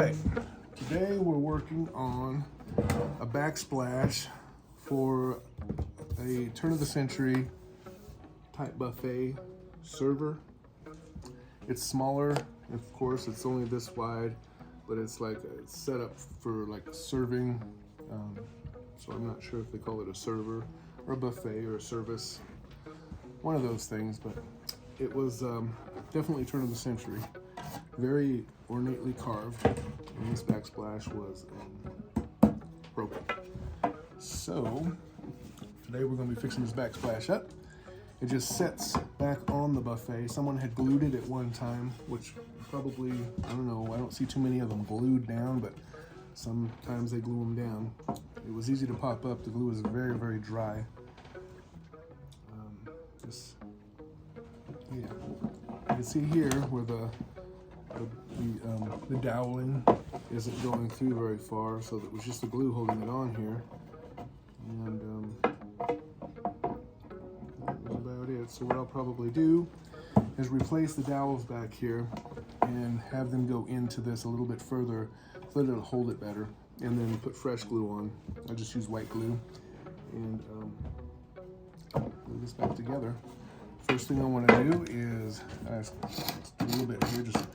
right, today we're working on a backsplash for a turn of the century type buffet server. It's smaller, of course, it's only this wide, but it's like it's set up for like serving. So I'm not sure if they call it a server or a buffet or a service, one of those things, but it was definitely turn of the century. Very ornately carved, and this backsplash was broken. So today we're going to be fixing this backsplash up. It just sets back on the buffet. Someone had glued it at one time, which probably, I don't know, I don't see too many of them glued down, but sometimes they glue them down. It was easy to pop up. The glue is very, very dry. Yeah, you can see here where the doweling isn't going through very far, so it was just the glue holding it on here, and that was about it. So what I'll probably do is replace the dowels back here and have them go into this a little bit further so that it'll hold it better, and then put fresh glue on. I just use white glue and glue this back together. First thing I want to do is a little bit here, just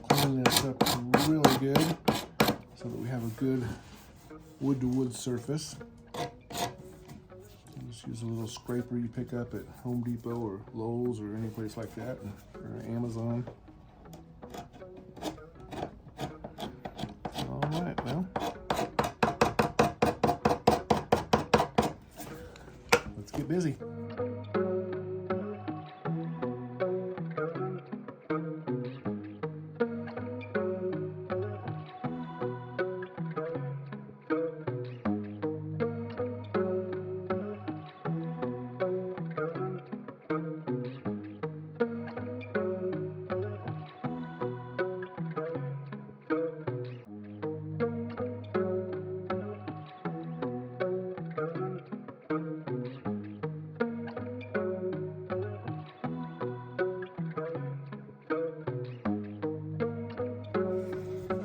clean this up really good so that we have a good wood-to-wood surface. Just use a little scraper you pick up at Home Depot or Lowe's or any place like that, or Amazon. All right, well, let's get busy.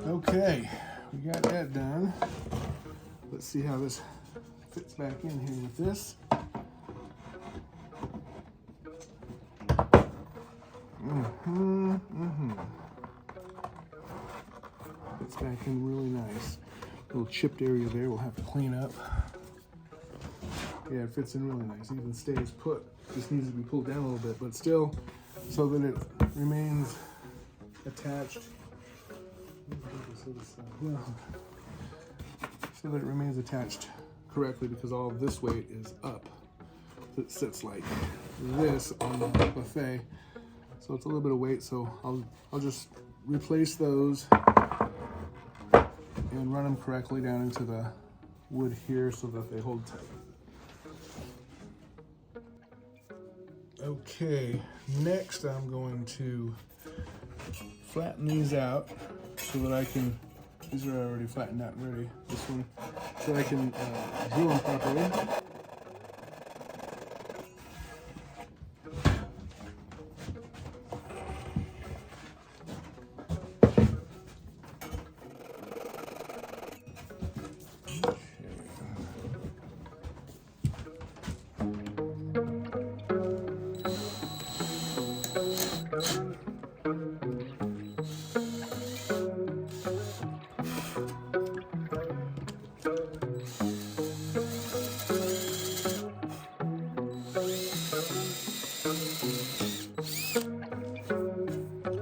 Okay, we got that done. Let's see how this fits back in here with this. Fits back in really nice. Little chipped area there we'll have to clean up. Yeah, it fits in really nice. It even stays put. Just needs to be pulled down a little bit, but still so that it remains attached. So that it remains attached correctly, because all of this weight is up. It sits like this on the buffet, so it's a little bit of weight. So I'll just replace those and run them correctly down into the wood here so that they hold tight. Okay, next I'm going to flatten these out so that I can, these are already flattened out and ready, this one, so I can glue them properly.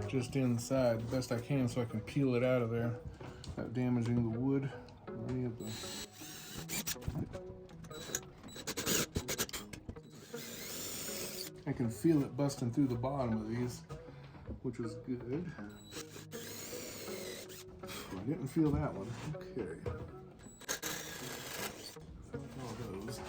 Just inside the best I can so I can peel it out of there without damaging the wood or any of the. I can feel it busting through the bottom of these, which was good. I didn't feel that one. Okay. All those.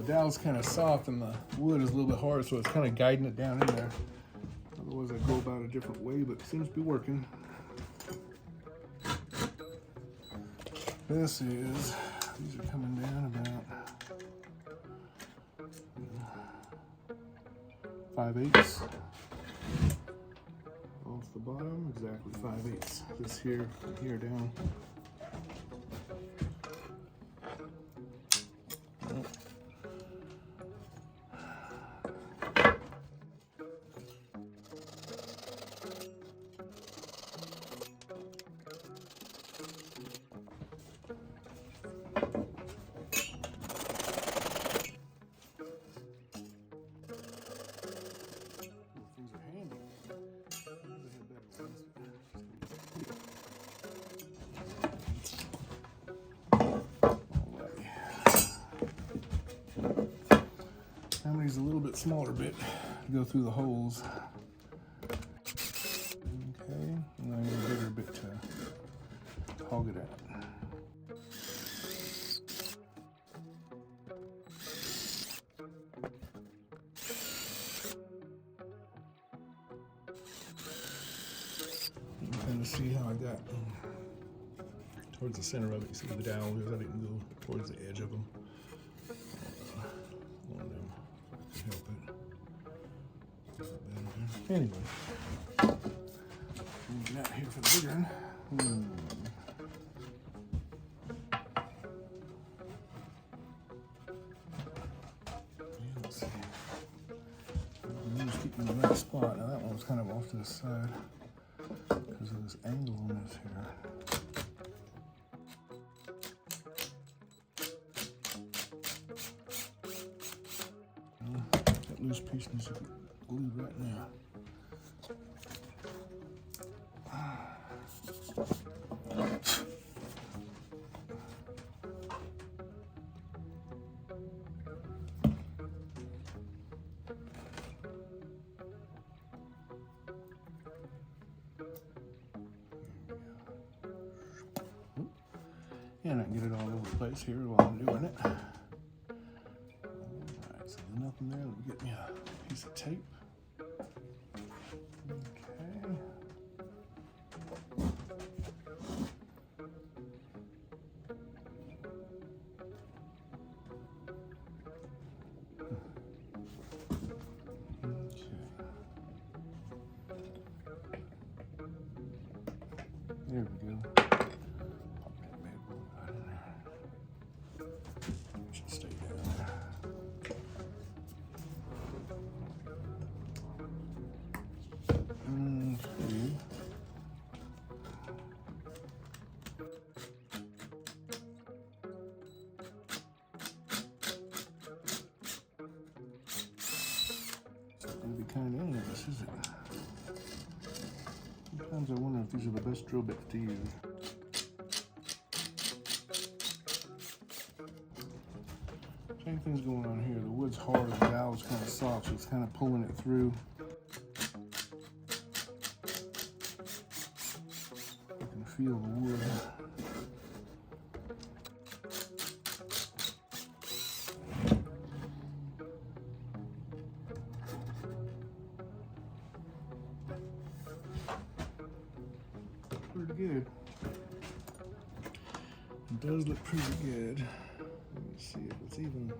dowel's kind of soft and the wood is a little bit hard, so it's kind of guiding it down in there. Otherwise I'd go about a different way, but it seems to be working. These are coming down about 5/8 off the bottom, exactly 5/8. This here, from here down. Hammy's a little bit smaller bit to go through the holes. Okay, and then a bigger bit to hog it at. You can kind of see how I got towards the center of it. You see the dowel because I didn't go towards the edge of them. Help it. Anyway, get out here for the bigger one. Let's see. I'm just keeping the right spot. Now that one was kind of off to the side because of this angle on this here. Loose piece needs to be glued right now. And I can get it all over the place here while I'm doing it. So there's nothing there. Let me get me a piece of tape. Okay. There we go. Pop that bad boy right in there. Should stay down there. Kind of endless, is it? Sometimes I wonder if these are the best drill bits to use. Same thing's going on here. The wood's hard, the dowel's kind of soft, so it's kind of pulling it through. You can feel the wood. Pretty good. It does look pretty good. Let me see if it's even.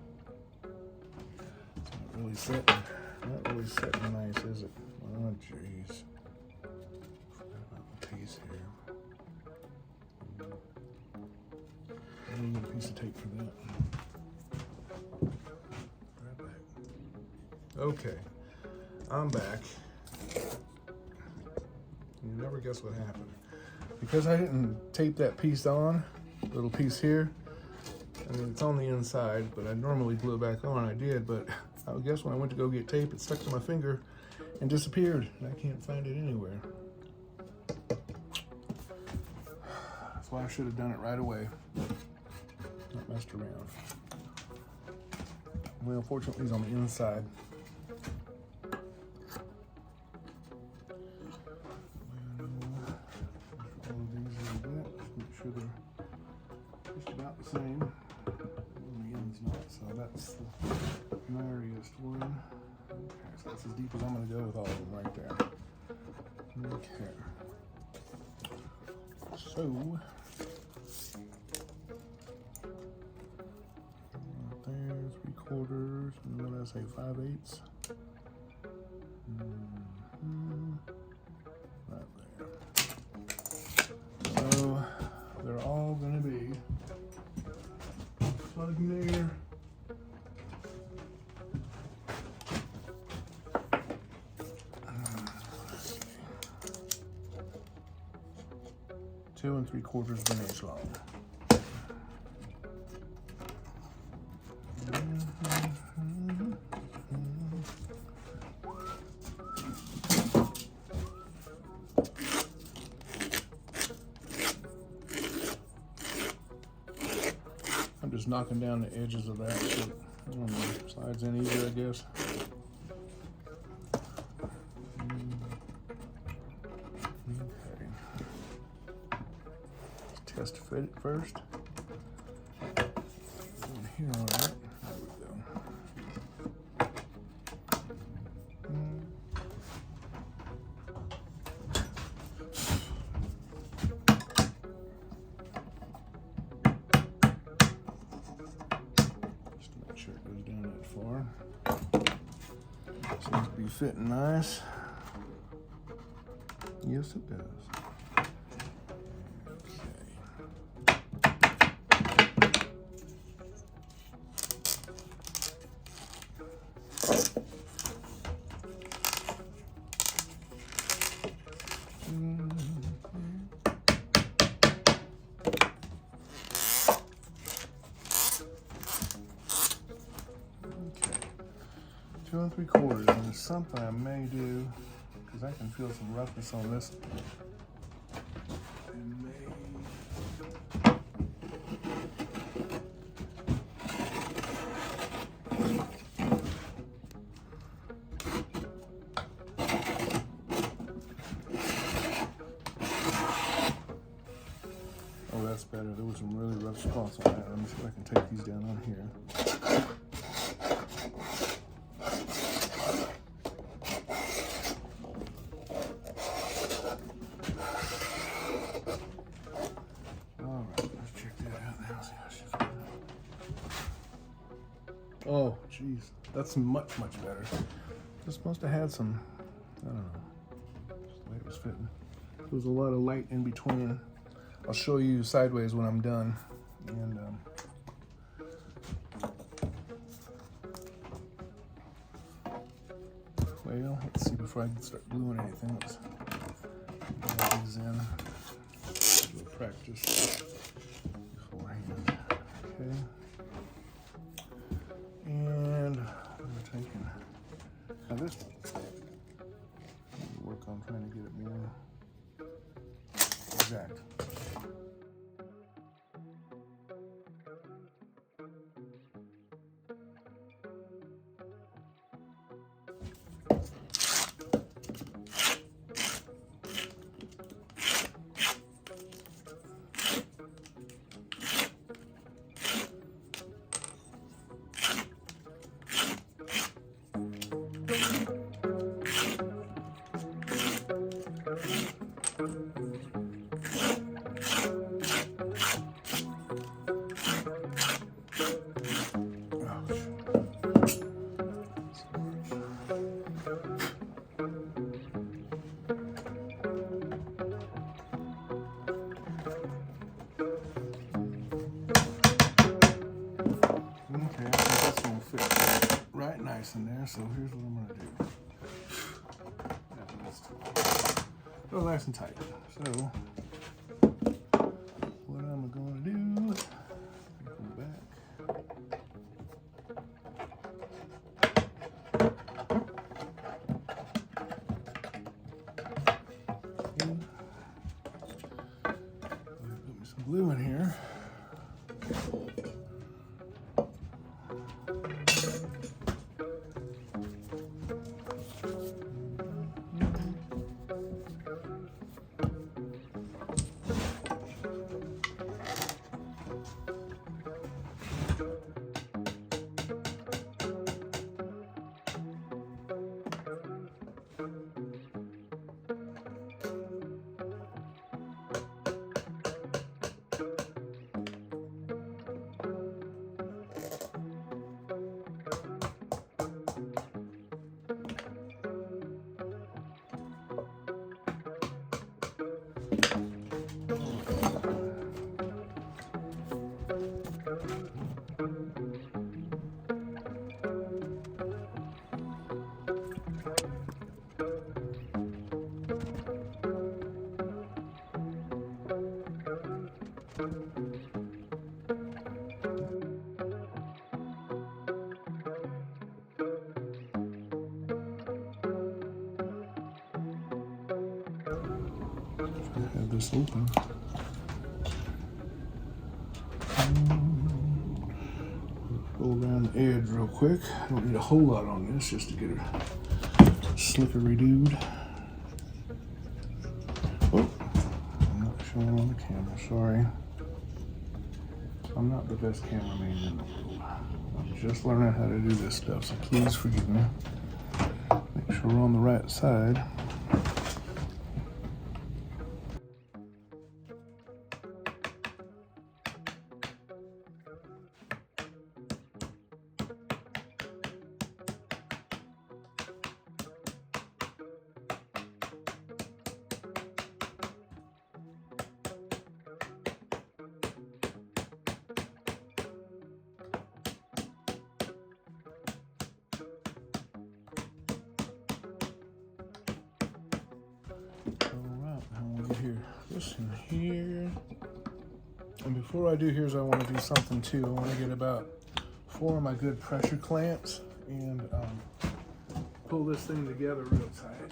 It's not really setting. Not really setting nice, is it? Oh jeez. Forgot about the piece here. I need a piece of tape for that. Right back. Okay, I'm back. You never guess what happened. Because I didn't tape that piece on, little piece here, I mean, it's on the inside, but I normally glue it back on. I did, but I guess when I went to go get tape, it stuck to my finger and disappeared. And I can't find it anywhere. That's why I should have done it right away. Not messed around. Well, fortunately, it's on the inside. They're just about the same. The end's not, so that's the as deep as I'm going to go with all of them right there. Okay. So, right there, 3/4, and what did I say, 5/8? Right there. So, they're all going to be plugged in there. 2 3/4 of an inch long. I'm just knocking down the edges of that so it, I don't know, slides in easier, I guess. Test fit it first. In here, all right. There we go. Just to make sure it goes down that far. Seems to be fitting nice. Yes, it does. 2 3/4, and there's something I may do because I can feel some roughness on this. Oh, that's better. There was some really rough spots on that. Let me see if I can take these down on here. Oh, jeez, that's much better. This must have had some, I don't know, just the way it was fitting. There was a lot of light in between. I'll show you sideways when I'm done. And well, let's see before I can start gluing anything. Let's get these in. Do a practice beforehand. Okay. And we're taking, now this one, work on trying to get it more exact. In there, so here's what I'm going to do. Go nice and tight. So, what I'm going to do, go back. Okay. Put me some glue in here. I have this open. Go around the edge real quick. I don't need a whole lot on this just to get it slickery dude. Oh, I'm not showing on the camera, sorry. I'm not the best cameraman in the world. I'm just learning how to do this stuff, so please forgive me. Make sure we're on the right side. This in here. And before I do here's I want to do something too. I want to get about 4 of my good pressure clamps and pull this thing together real tight.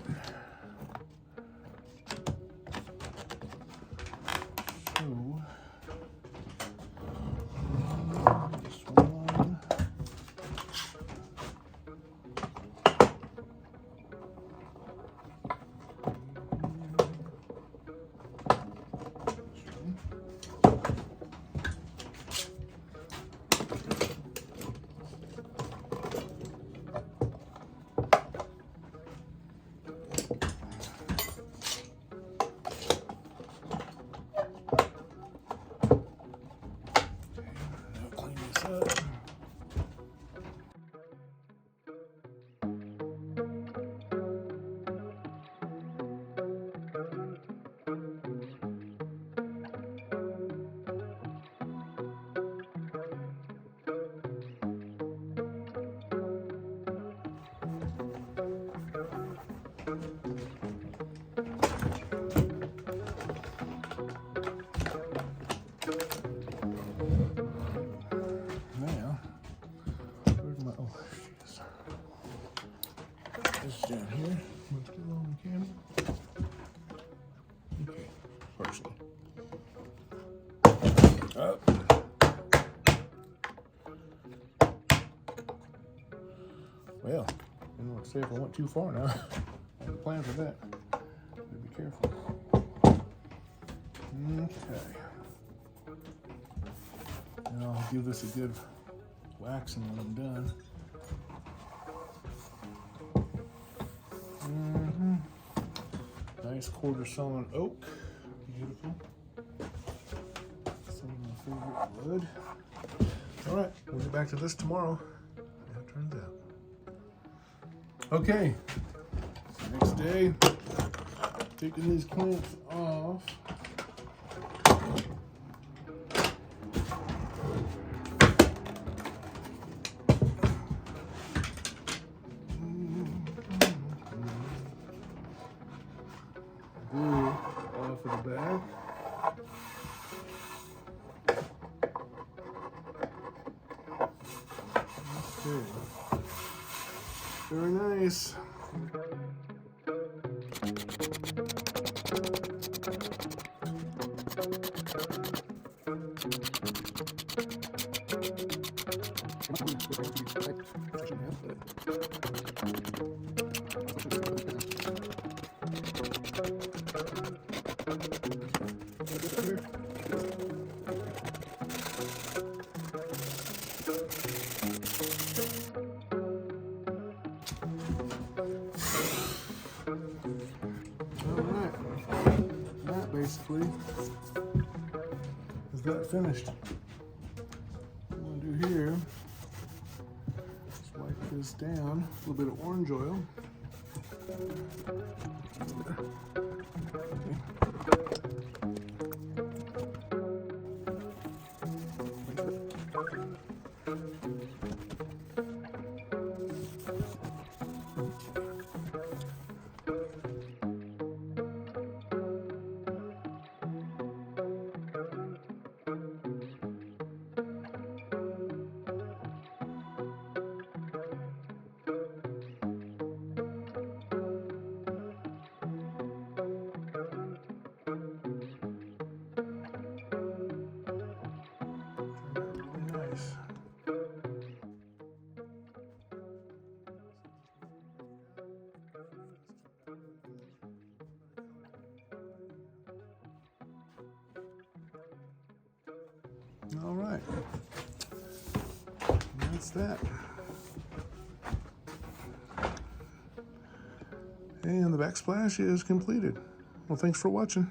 So this one. This down here. Let's get on the camera. Okay, partially. Up. Well, I don't know what to say if I went too far now. I have a plan for that. Gotta be careful. Okay. Now I'll give this a good waxing when I'm done. Nice quarter-sawn oak. Beautiful. Some of my favorite wood. All right, we'll get back to this tomorrow. How it turns out. Okay. Next day, taking these clamps off. Off of the back. Okay. Very nice. Basically, is that finished? What I'm gonna do here is wipe this down, a little bit of orange oil. All right, that's that. And the backsplash is completed. Well, thanks for watching.